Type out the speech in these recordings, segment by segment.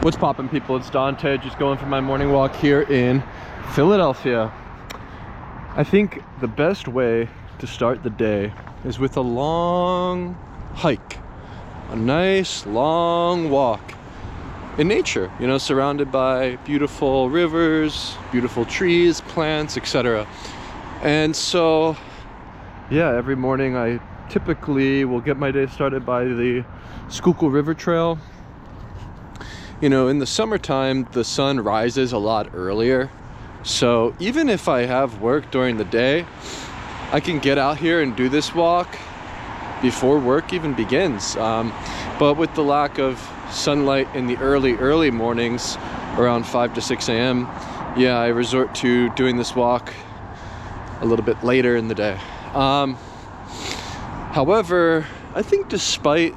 What's poppin', people? It's Dante, just going for my morning walk here in Philadelphia. I think the best way to start the day is with a long hike, a nice long walk in nature, you know, surrounded by beautiful rivers, beautiful trees, plants, etc. And so, yeah, every morning I typically will get my day started by the Schuylkill River Trail. You know, in the summertime, the sun rises a lot earlier. So even if I have work during the day, I can get out here and do this walk before work even begins. But with the lack of sunlight in the early mornings, around 5 to 6 a.m., yeah, I resort to doing this walk a little bit later in the day. However, I think despite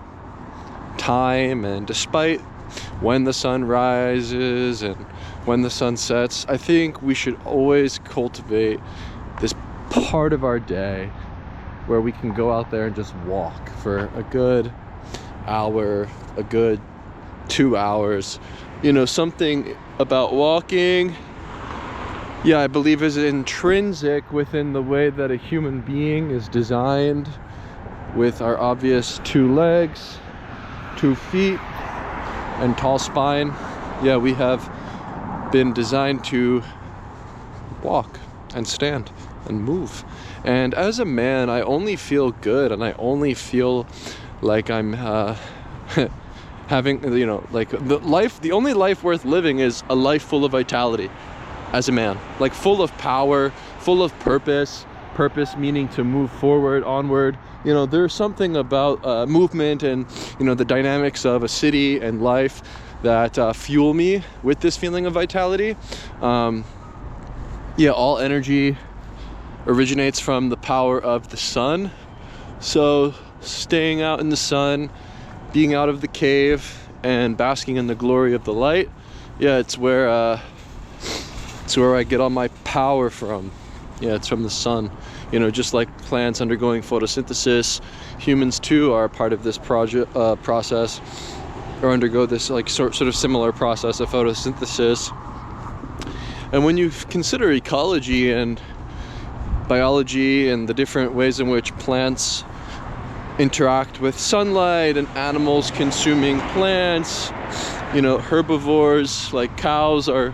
time and despite when the sun rises and when the sun sets, I think we should always cultivate this part of our day where we can go out there and just walk for a good hour, a good 2 hours. You know, something about walking, yeah, I believe is intrinsic within the way that a human being is designed, with our obvious 2 legs, 2 feet, and tall spine. Yeah, we have been designed to walk and stand and move. And as a man, I only feel good, and I only feel like I'm having, you know, like the only life worth living is a life full of vitality as a man, like full of power, full of purpose meaning to move forward, onward. You know, there's something about movement and, you know, the dynamics of a city and life that fuel me with this feeling of vitality. Yeah, all energy originates from the power of the sun. So staying out in the sun, being out of the cave, and basking in the glory of the light, yeah, it's where I get all my power from. Yeah, it's from the sun. You know, just like plants undergoing photosynthesis, humans too are a part of this process, or undergo this like sort of similar process of photosynthesis. And when you consider ecology and biology and the different ways in which plants interact with sunlight and animals consuming plants, you know, herbivores like cows are,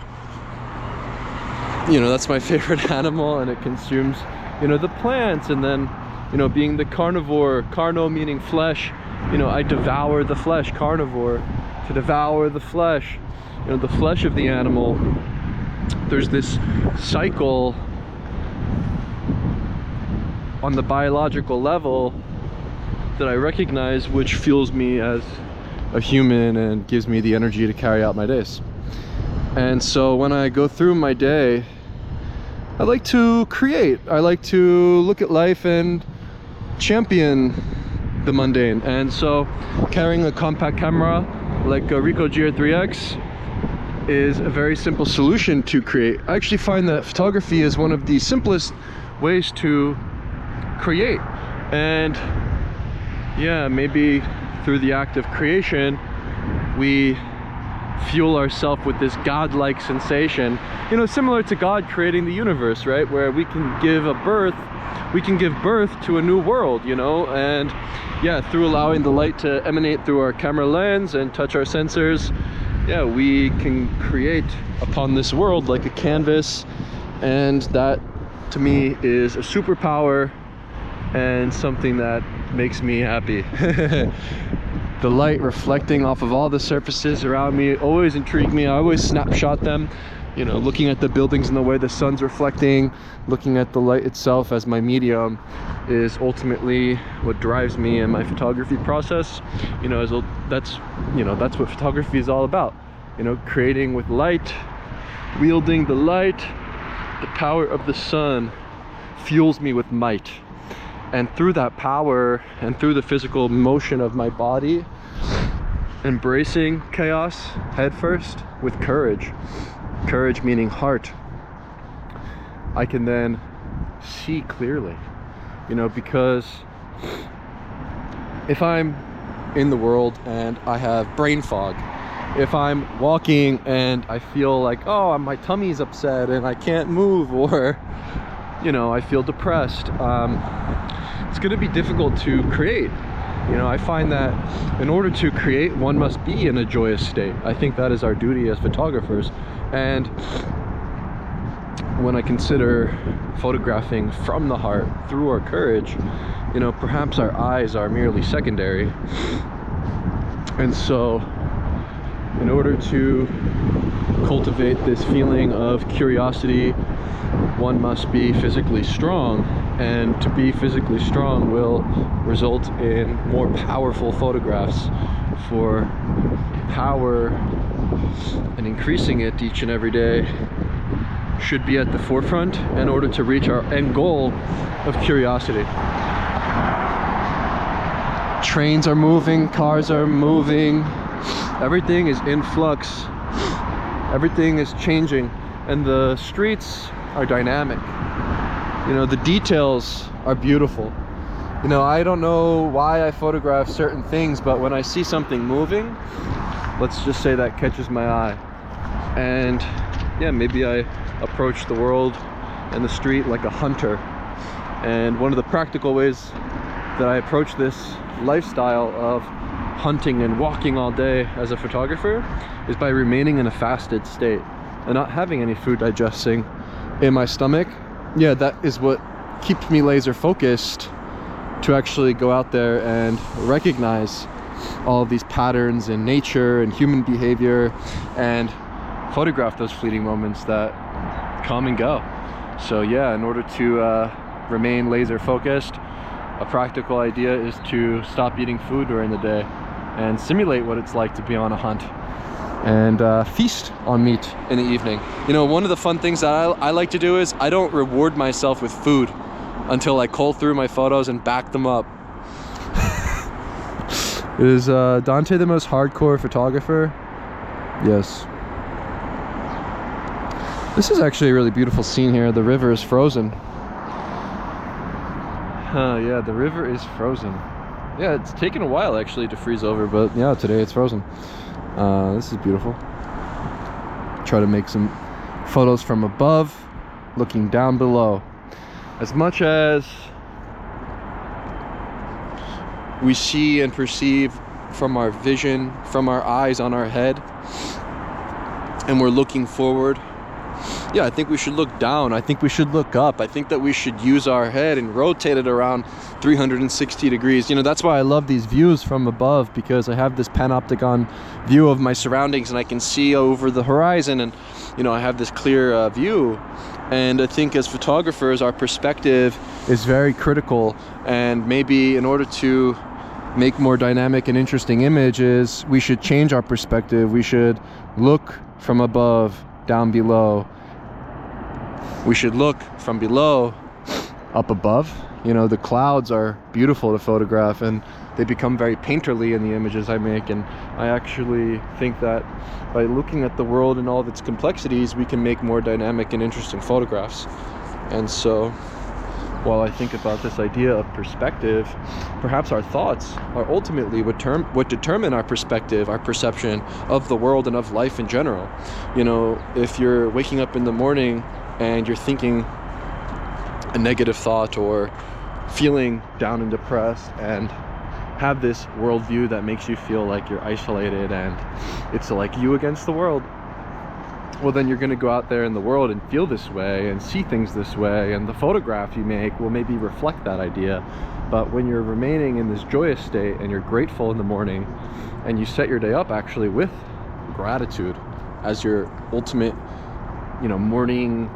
you know, that's my favorite animal, and it consumes, you know, the plants. And then, you know, being the carnivore, carno meaning flesh, you know, I devour the flesh, carnivore, to devour the flesh, you know, the flesh of the animal. There's this cycle on the biological level that I recognize, which fuels me as a human and gives me the energy to carry out my days. And so when I go through my day, I like to create. I like to look at life and champion the mundane. And so carrying a compact camera like a Ricoh GR3X is a very simple solution to create. I actually find that photography is one of the simplest ways to create. And yeah, maybe through the act of creation, we fuel ourselves with this godlike sensation, you know, similar to God creating the universe, right? Where we can give birth to a new world, you know. And yeah, through allowing the light to emanate through our camera lens and touch our sensors, yeah, we can create upon this world like a canvas. And that to me is a superpower and something that makes me happy. The light reflecting off of all the surfaces around me always intrigue me. I always snapshot them, you know, looking at the buildings and the way the sun's reflecting, looking at the light itself as my medium is ultimately what drives me in my photography process. You know, that's what photography is all about. You know, creating with light, wielding the light. The power of the sun fuels me with might. And through that power and through the physical motion of my body, embracing chaos headfirst with courage, courage meaning heart, I can then see clearly, you know, because if I'm in the world and I have brain fog, if I'm walking and I feel like, oh, my tummy's upset and I can't move, or you know, I feel depressed, it's going to be difficult to create. You know, I find that in order to create, one must be in a joyous state. I think that is our duty as photographers. And when I consider photographing from the heart through our courage, you know, perhaps our eyes are merely secondary. And so in order to cultivate this feeling of curiosity, one must be physically strong, and to be physically strong will result in more powerful photographs. For power and increasing it each and every day should be at the forefront in order to reach our end goal of curiosity. Trains are moving, cars are moving, everything is in flux, everything is changing, and the streets are dynamic. You know, the details are beautiful. You know, I don't know why I photograph certain things, but when I see something moving, let's just say that catches my eye, and yeah, maybe I approach the world and the street like a hunter. And one of the practical ways that I approach this lifestyle of hunting and walking all day as a photographer is by remaining in a fasted state and not having any food digesting in my stomach. Yeah, that is what keeps me laser focused to actually go out there and recognize all of these patterns in nature and human behavior and photograph those fleeting moments that come and go. So yeah, in order to remain laser focused, a practical idea is to stop eating food during the day and simulate what it's like to be on a hunt, and feast on meat in the evening. You know, one of the fun things that I like to do is I don't reward myself with food until I cull through my photos and back them up. Is Dante the most hardcore photographer? Yes. This is actually a really beautiful scene here. The river is frozen. Yeah, the river is frozen. Yeah, it's taken a while actually to freeze over, but yeah, today it's frozen. This is beautiful. Try to make some photos from above, looking down below. As much as we see and perceive from our vision, from our eyes on our head, and we're looking forward, yeah, I think we should look down. I think we should look up. I think that we should use our head and rotate it around 360 degrees. You know, that's why I love these views from above, because I have this panopticon view of my surroundings and I can see over the horizon, and you know, I have this clear view. And I think as photographers, our perspective is very critical, and maybe in order to make more dynamic and interesting images, we should change our perspective. We should look from above down below. We should look from below up above. You know, the clouds are beautiful to photograph, and they become very painterly in the images I make. And I actually think that by looking at the world and all of its complexities, we can make more dynamic and interesting photographs. And so while I think about this idea of perspective, perhaps our thoughts are ultimately what determine our perspective, our perception of the world and of life in general. You know, if you're waking up in the morning and you're thinking a negative thought or feeling down and depressed and have this worldview that makes you feel like you're isolated and it's like you against the world, well, then you're going to go out there in the world and feel this way and see things this way, and the photograph you make will maybe reflect that idea. But when you're remaining in this joyous state and you're grateful in the morning, and you set your day up actually with gratitude as your ultimate, you know, morning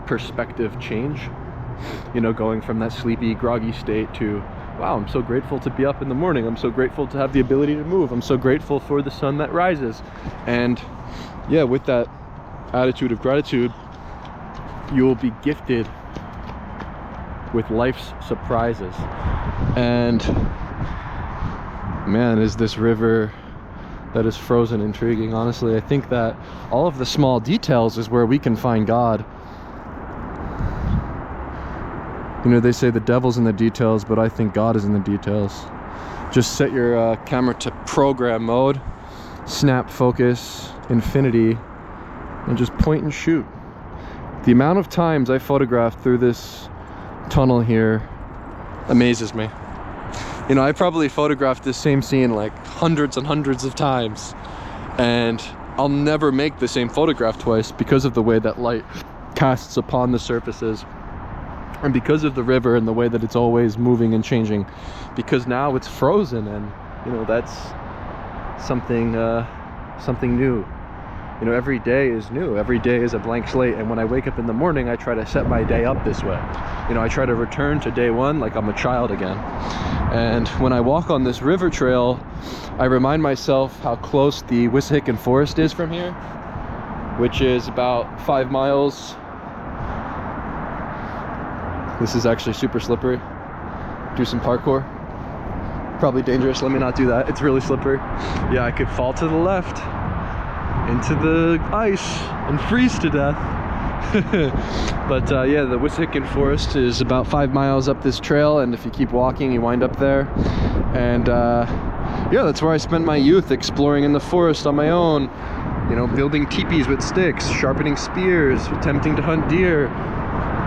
perspective change, you know, going from that sleepy, groggy state to, wow, I'm so grateful to be up in the morning. I'm so grateful to have the ability to move. I'm so grateful for the sun that rises. And yeah, with that attitude of gratitude, you will be gifted with life's surprises. And man, is this river that is frozen intriguing. Honestly, I think that all of the small details is where we can find God. You know, they say the devil's in the details, but I think God is in the details. Just set your camera to program mode snap focus infinity and just point and shoot. The amount of times I photographed through this tunnel here amazes me. You know, I probably photographed this same scene like hundreds and hundreds of times, and I'll never make the same photograph twice because of the way that light casts upon the surfaces, and because of the river and the way that it's always moving and changing, because now it's frozen, and you know, that's something new. You know, every day is new. Every day is a blank slate. And when I wake up in the morning, I try to set my day up this way. You know, I try to return to day one like I'm a child again. And when I walk on this river trail, I remind myself how close the Wissahickon Forest is from here, which is about 5 miles. This is actually super slippery. Do some parkour. Probably dangerous. Let me not do that. It's really slippery. Yeah, I could fall to the left into the ice and freeze to death. But yeah, the Wissahickon Forest is about 5 miles up this trail, and if you keep walking you wind up there. And yeah, that's where I spent my youth, exploring in the forest on my own, you know, building teepees with sticks, sharpening spears, attempting to hunt deer,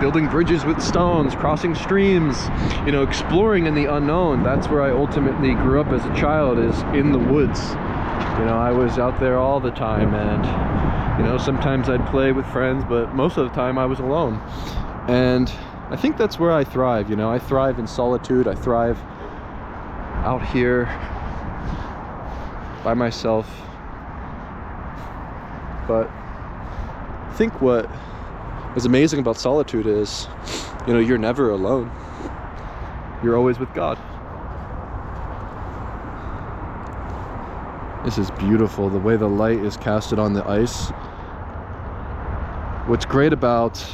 building bridges with stones, crossing streams, you know, exploring in the unknown. That's where I ultimately grew up as a child, is in the woods. You know, I was out there all the time, and you know, sometimes I'd play with friends, but most of the time I was alone. And I think that's where I thrive. You know, I thrive in solitude. I thrive out here by myself. But I think what is amazing about solitude is, you know, you're never alone. You're always with God. This is beautiful, the way the light is casted on the ice. What's great about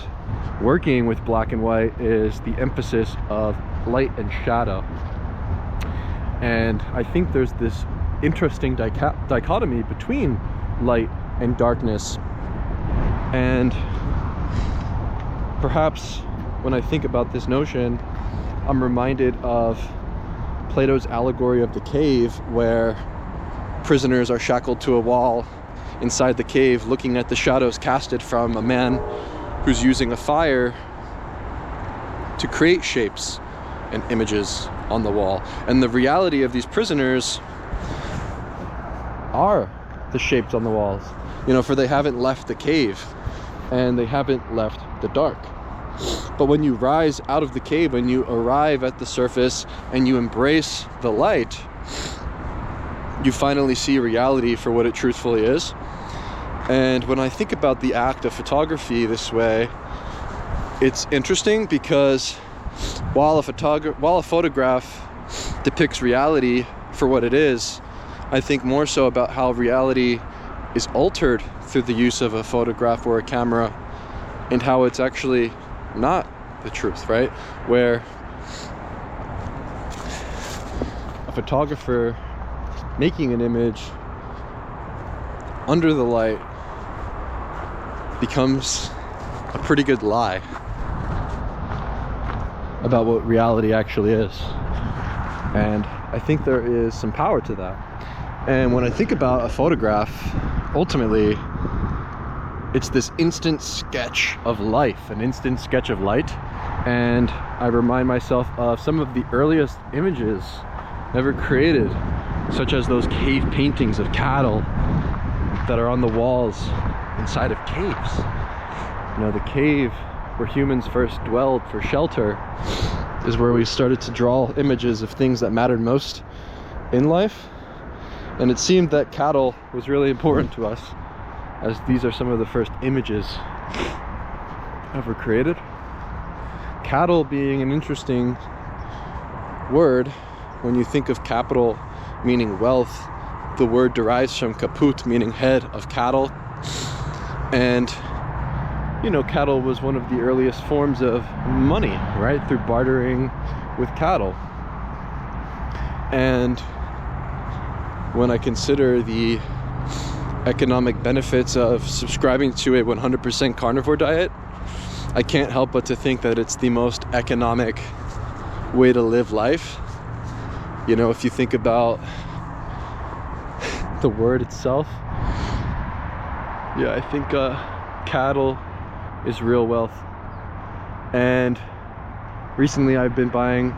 working with black and white is the emphasis of light and shadow. And I think there's this interesting dichotomy between light and darkness. And perhaps when I think about this notion, I'm reminded of Plato's allegory of the cave, where prisoners are shackled to a wall inside the cave, looking at the shadows casted from a man who's using a fire to create shapes and images on the wall. And the reality of these prisoners are the shapes on the walls, you know, for they haven't left the cave and they haven't left the dark. But when you rise out of the cave, when you arrive at the surface and you embrace the light, you finally see reality for what it truthfully is. And when I think about the act of photography this way, it's interesting because while a photograph depicts reality for what it is, I think more so about how reality is altered through the use of a photograph or a camera, and how it's actually not the truth, right? Where a photographer making an image under the light becomes a pretty good lie about what reality actually is. And I think there is some power to that. And when I think about a photograph, ultimately it's this instant sketch of life, an instant sketch of light. And I remind myself of some of the earliest images ever created, such as those cave paintings of cattle that are on the walls inside of caves. You know, the cave where humans first dwelled for shelter is where we started to draw images of things that mattered most in life. And it seemed that cattle was really important to us, as these are some of the first images ever created. Cattle being an interesting word. When you think of capital meaning wealth, the word derives from caput, meaning head of cattle. And you know, cattle was one of the earliest forms of money, right? Through bartering with cattle. And when I consider the economic benefits of subscribing to a 100% carnivore diet, I can't help but to think that it's the most economic way to live life. You know, if you think about the word itself. Yeah, I think cattle is real wealth. And recently I've been buying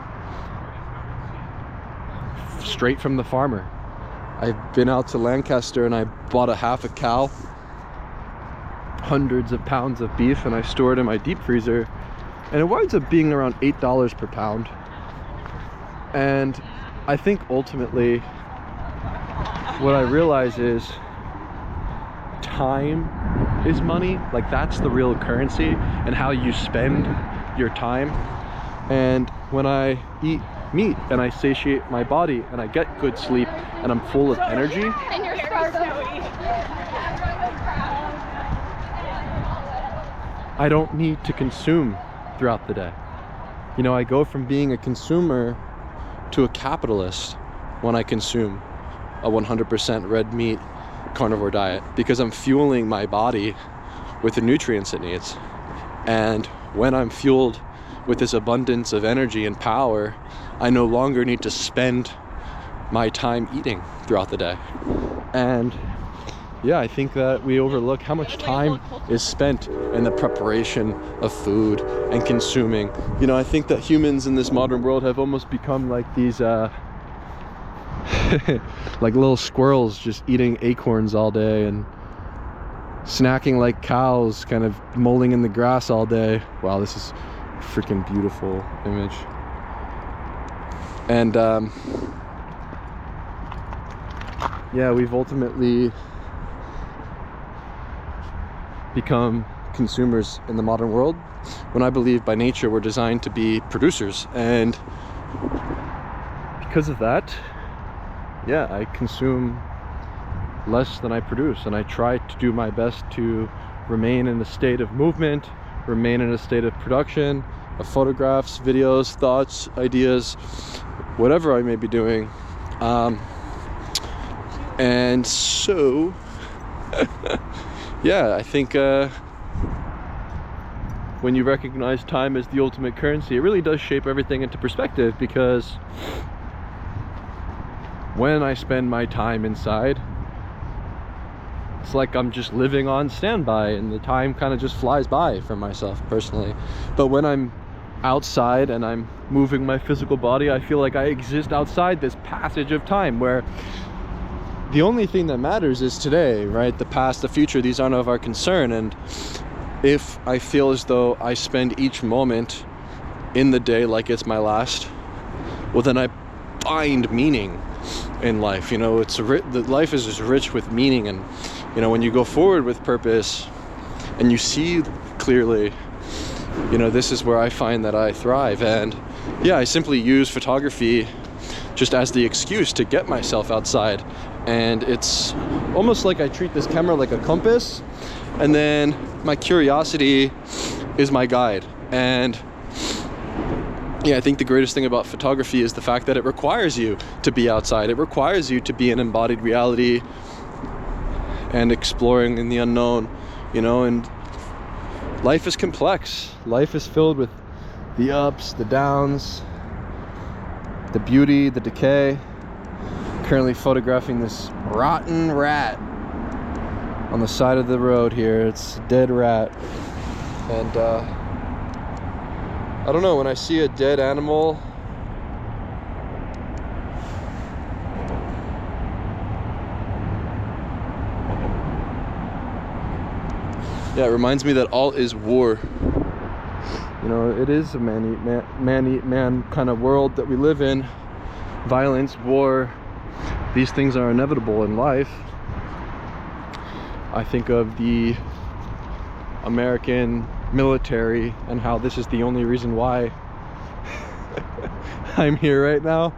straight from the farmer. I've been out to Lancaster and I bought a half a cow, hundreds of pounds of beef, and I stored it in my deep freezer, and it winds up being around $8 per pound. And I think ultimately what I realize is time is money. Like, that's the real currency, and how you spend your time. And when I eat meat and I satiate my body and I get good sleep and I'm full of energy, I don't need to consume throughout the day. You know, I go from being a consumer to a capitalist when I consume a 100% red meat carnivore diet, because I'm fueling my body with the nutrients it needs. And when I'm fueled with this abundance of energy and power, I no longer need to spend my time eating throughout the day. And yeah, I think that we overlook how much time is spent in the preparation of food and consuming. You know, I think that humans in this modern world have almost become like these like little squirrels, just eating acorns all day and snacking like cows, kind of mulling in the grass all day. Wow, this is a freaking beautiful image. And yeah, we've ultimately become consumers in the modern world, when I believe by nature we're designed to be producers. And because of that, yeah, I consume less than I produce, and I try to do my best to remain in a state of movement, remain in a state of production of photographs, videos, thoughts, ideas, whatever I may be doing. And so yeah, I think when you recognize time as the ultimate currency, it really does shape everything into perspective. Because when I spend my time inside, it's like I'm just living on standby, and the time kind of just flies by for myself personally. But when I'm outside and I'm moving my physical body, I feel like I exist outside this passage of time, where the only thing that matters is today, right? The past, the future, these aren't of our concern. And if I feel as though I spend each moment in the day like it's my last, well, then I find meaning in life. You know, life is just rich with meaning. And you know, when you go forward with purpose and you see clearly, you know, this is where I find that I thrive. And yeah, I simply use photography just as the excuse to get myself outside. And it's almost like I treat this camera like a compass, and then my curiosity is my guide. And yeah, I think the greatest thing about photography is the fact that it requires you to be outside. It requires you to be in embodied reality and exploring in the unknown, you know. And life is complex. Life is filled with the ups, the downs, the beauty, the decay. Currently photographing this rotten rat on the side of the road here. It's a dead rat. And I don't know, when I see a dead animal, yeah, it reminds me that all is war. You know, it is a man kind of world that we live in. Violence, war, these things are inevitable in life. I think of the American military and how this is the only reason why I'm here right now.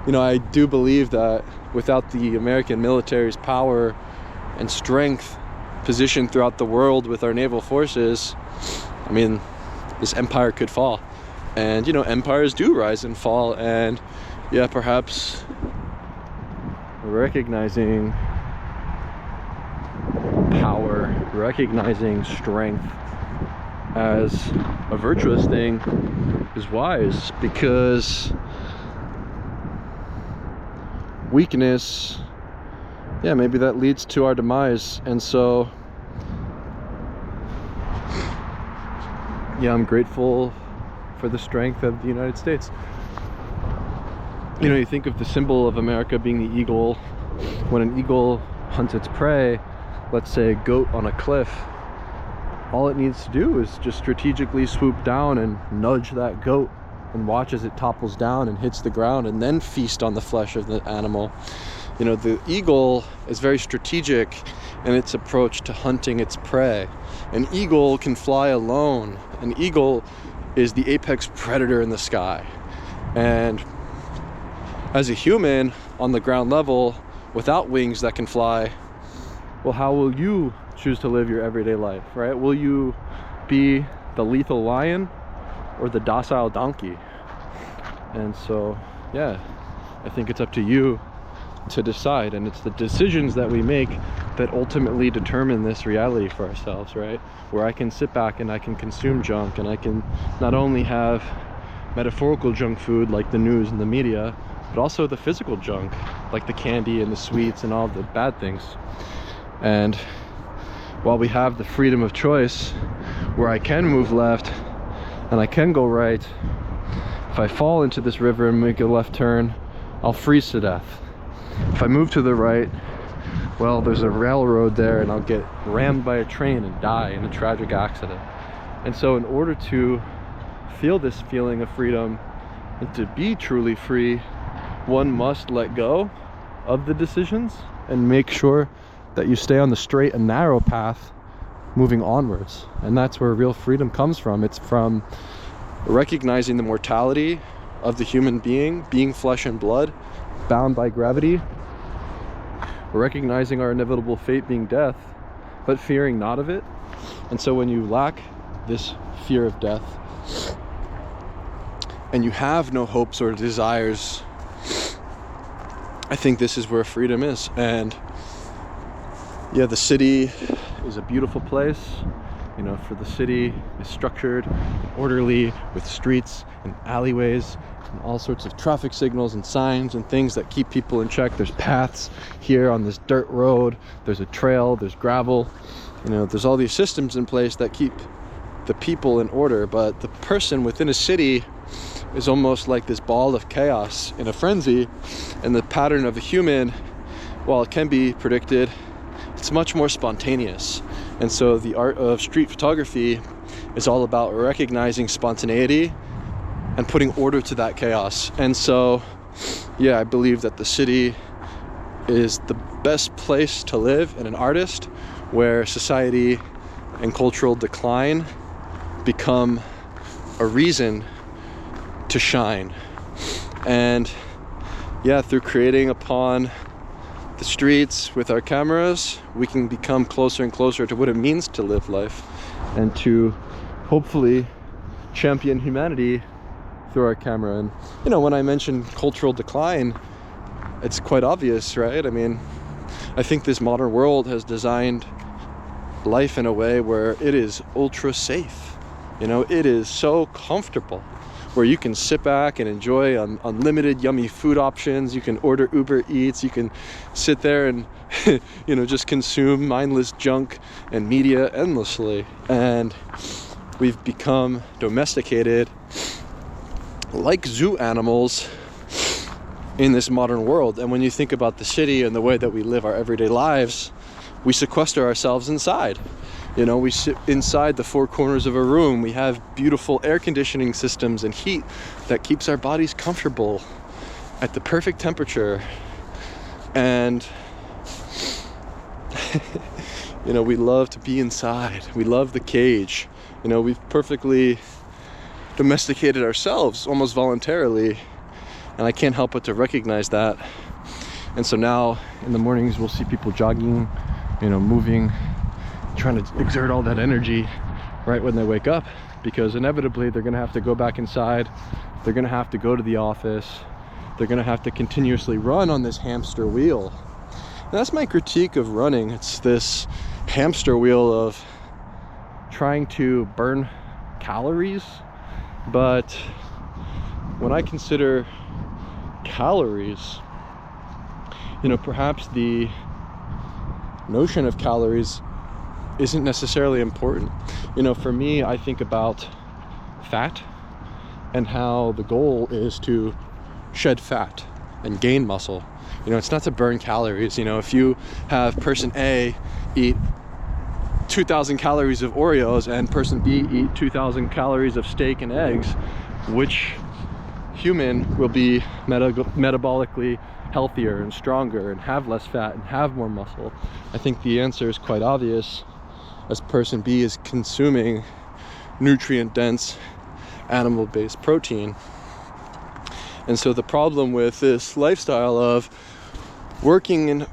You know, I do believe that without the American military's power and strength positioned throughout the world with our naval forces, I mean, this empire could fall. And you know, empires do rise and fall. And yeah, perhaps recognizing power, recognizing strength as a virtuous thing is wise, because weakness yeah, maybe that leads to our demise. And so, yeah, I'm grateful for the strength of the United States. You know, you think of the symbol of America being the eagle. When an eagle hunts its prey, let's say a goat on a cliff, all it needs to do is just strategically swoop down and nudge that goat and watch as it topples down and hits the ground, and then feast on the flesh of the animal. You know, the eagle is very strategic in its approach to hunting its prey. An eagle can fly alone. An eagle is the apex predator in the sky. And as a human on the ground level without wings that can fly, well, how will you choose to live your everyday life, right? Will you be the lethal lion or the docile donkey? And so, yeah, I think it's up to you to decide, and it's the decisions that we make that ultimately determine this reality for ourselves, right? Where I can sit back and I can consume junk, and I can not only have metaphorical junk food like the news and the media, but also the physical junk like the candy and the sweets and all the bad things. And while we have the freedom of choice where I can move left and I can go right, if I fall into this river and make a left turn, I'll freeze to death. If I move to the right, well, there's a railroad there and I'll get rammed by a train and die in a tragic accident. And so in order to feel this feeling of freedom and to be truly free, one must let go of the decisions and make sure that you stay on the straight and narrow path moving onwards. And that's where real freedom comes from. It's from recognizing the mortality of the human being flesh and blood, bound by gravity, recognizing our inevitable fate being death, but fearing not of it. And so when you lack this fear of death and you have no hopes or desires, I think this is where freedom is. And yeah, the city is a beautiful place. You know, for the city is structured, orderly, with streets and alleyways and all sorts of traffic signals and signs and things that keep people in check. There's paths here on this dirt road, there's a trail, there's gravel. You know, there's all these systems in place that keep the people in order, but the person within a city is almost like this ball of chaos in a frenzy. And the pattern of a human, while it can be predicted, it's much more spontaneous. And so the art of street photography is all about recognizing spontaneity and putting order to that chaos. And so, yeah, I believe that the city is the best place to live and an artist, where society and cultural decline become a reason to shine. And yeah, through creating upon the streets with our cameras, we can become closer and closer to what it means to live life and to hopefully champion humanity through our camera. And you know, when I mention cultural decline, it's quite obvious, right? I mean, I think this modern world has designed life in a way where it is ultra safe. You know, it is so comfortable, where you can sit back and enjoy unlimited yummy food options. You can order Uber Eats. You can sit there and you know, just consume mindless junk and media endlessly. And we've become domesticated like zoo animals in this modern world. And when you think about the city and the way that we live our everyday lives, we sequester ourselves inside. You know, we sit inside the four corners of a room. We have beautiful air conditioning systems and heat that keeps our bodies comfortable at the perfect temperature. And you know, we love to be inside. We love the cage. You know, we've perfectly domesticated ourselves almost voluntarily, and I can't help but to recognize that. And so now in the mornings we'll see people jogging, you know, moving, trying to exert all that energy right when they wake up, because inevitably they're going to have to go back inside. They're going to have to go to the office. They're going to have to continuously run on this hamster wheel. And that's my critique of running. It's this hamster wheel of trying to burn calories. But when I consider calories, you know, perhaps the notion of calories isn't necessarily important. You know, for me, I think about fat and how the goal is to shed fat and gain muscle. You know, it's not to burn calories. You know, if you have person A eat 2,000 calories of Oreos and person B eat 2,000 calories of steak and eggs, which human will be metabolically healthier and stronger and have less fat and have more muscle? I think the answer is quite obvious, as person B is consuming nutrient-dense animal-based protein. And so the problem with this lifestyle of working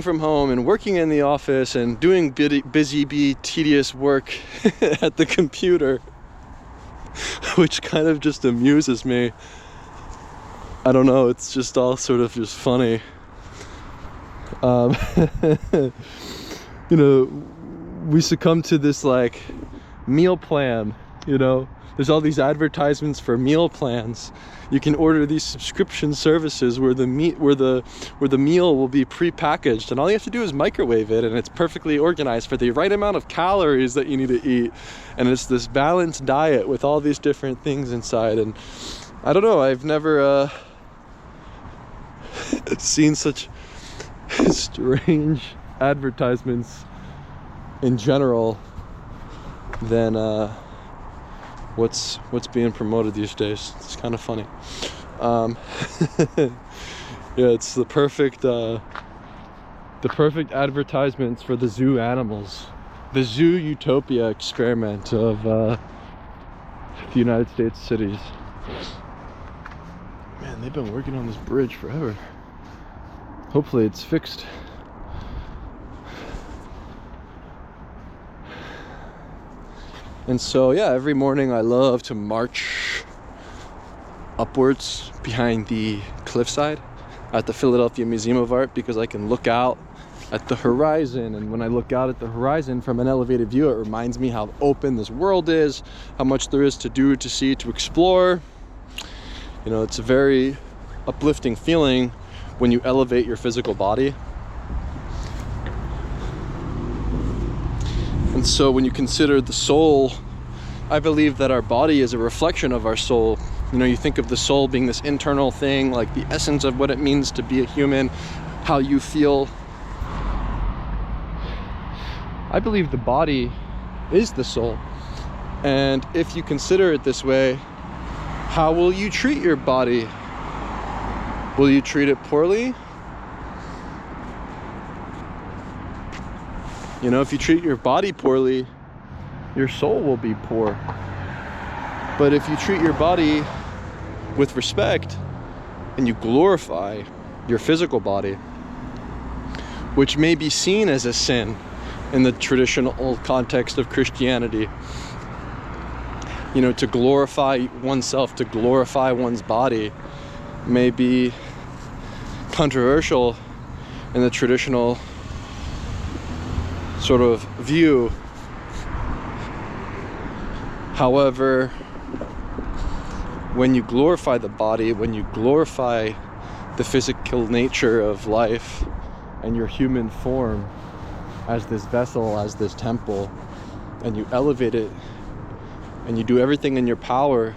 from home and working in the office and doing busy bee tedious work at the computer, which kind of just amuses me. I don't know, it's just all sort of just funny. You know, we succumb to this like meal plan. You know, there's all these advertisements for meal plans. You can order these subscription services where the meal will be pre-packaged, and all you have to do is microwave it, and it's perfectly organized for the right amount of calories that you need to eat. And it's this balanced diet with all these different things inside. And I don't know, I've never seen such strange advertisements in general than what's being promoted these days. It's kind of funny. Yeah, it's the perfect advertisements for the zoo animals, the zoo utopia experiment of the United States cities. Man, they've been working on this bridge forever. Hopefully it's fixed. And so, yeah, every morning I love to march upwards behind the cliffside at the Philadelphia Museum of Art, because I can look out at the horizon. And when I look out at the horizon from an elevated view, it reminds me how open this world is, how much there is to do, to see, to explore. You know, it's a very uplifting feeling when you elevate your physical body. And so when you consider the soul, I believe that our body is a reflection of our soul. You know, you think of the soul being this internal thing, like the essence of what it means to be a human, how you feel. I believe the body is the soul. And if you consider it this way, how will you treat your body? Will you treat it poorly? You know, if you treat your body poorly, your soul will be poor. But if you treat your body with respect and you glorify your physical body, which may be seen as a sin in the traditional context of Christianity, you know, to glorify oneself, to glorify one's body may be controversial in the traditional sort of view. However, when you glorify the body, when you glorify the physical nature of life and your human form as this vessel, as this temple, and you elevate it, and you do everything in your power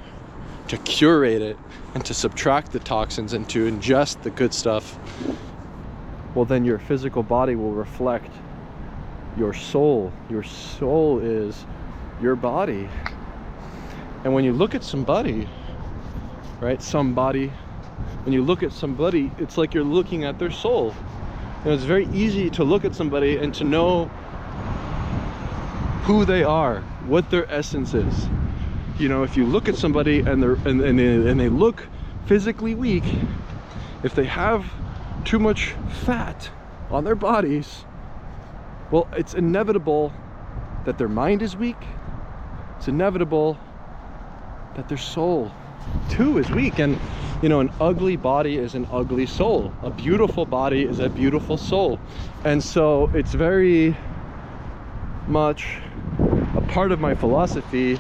to curate it and to subtract the toxins and to ingest the good stuff, well, then your physical body will reflect your soul. Your soul is your body. And when you look at somebody, right, when you look at somebody, it's like you're looking at their soul. And it's very easy to look at somebody and to know who they are, what their essence is. You know, if you look at somebody and they look physically weak, if they have too much fat on their bodies, well, it's inevitable that their mind is weak. It's inevitable that their soul too is weak. And you know, an ugly body is an ugly soul. A beautiful body is a beautiful soul. And so it's very much a part of my philosophy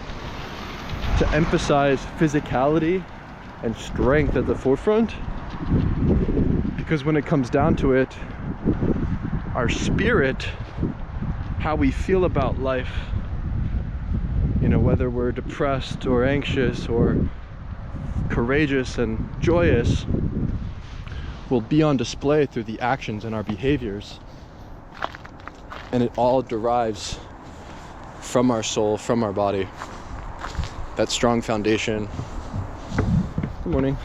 to emphasize physicality and strength at the forefront, because when it comes down to it, our spirit, how we feel about life, you know, whether we're depressed or anxious or courageous and joyous, will be on display through the actions and our behaviors. And it all derives from our soul, from our body. That strong foundation. Good morning.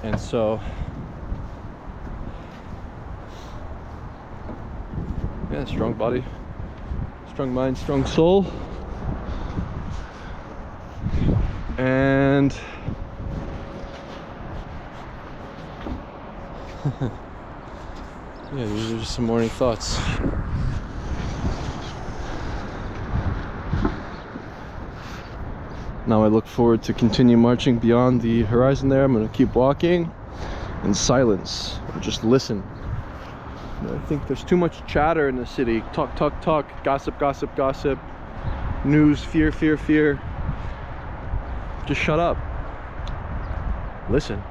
And so, yeah, strong body, strong mind, strong soul. And yeah, these are just some morning thoughts. Now I look forward to continue marching beyond the horizon there. I'm going to keep walking in silence and just listen. I think there's too much chatter in the city. Talk, talk, talk. Gossip, gossip, gossip. News, fear, fear, fear. Just shut up. Listen.